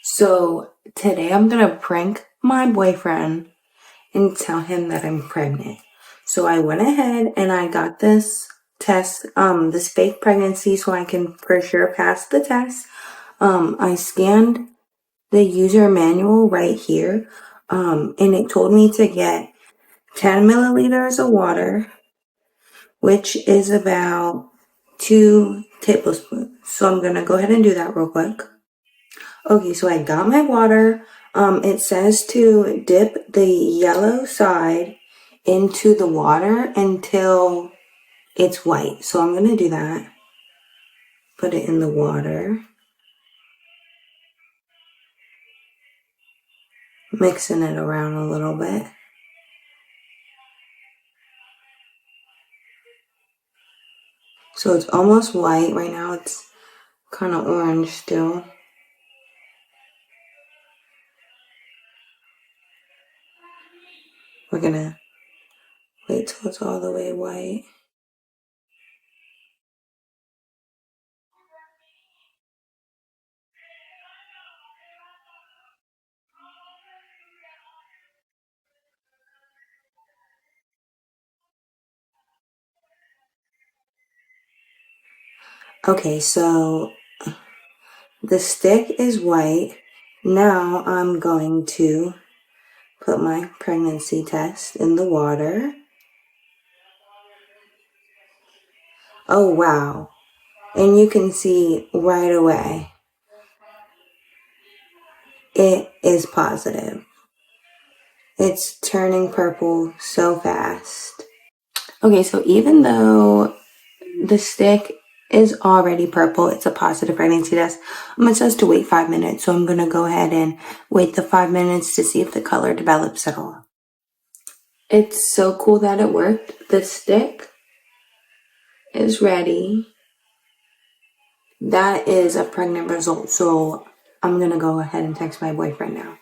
So today I'm gonna prank my boyfriend and tell him that I'm pregnant. So I went ahead and I got this test, this fake pregnancy so I can for sure pass the test. I scanned the user manual right here, and it told me to get 10 milliliters of water, which is about 2 tablespoons. So I'm gonna go ahead and do that real quick. Okay, so I got my water. It says to dip the yellow side into the water until it's white. So I'm gonna do that. Put it in the water. Mixing it around a little bit. So it's almost white. Right now it's kind of orange still. We're gonna wait till it's all the way white. Okay, so the stick is white. Now I'm going to put my pregnancy test in the water. Oh, wow. And you can see right away, it is positive. It's turning purple so fast. Okay, so even though the stick is already purple, it's a positive pregnancy test. It says to wait 5 minutes, so I'm going to go ahead and wait the 5 minutes to see if the color develops at all. It's so cool that it worked. The stick is ready. That is a pregnant result, so I'm going to go ahead and text my boyfriend now.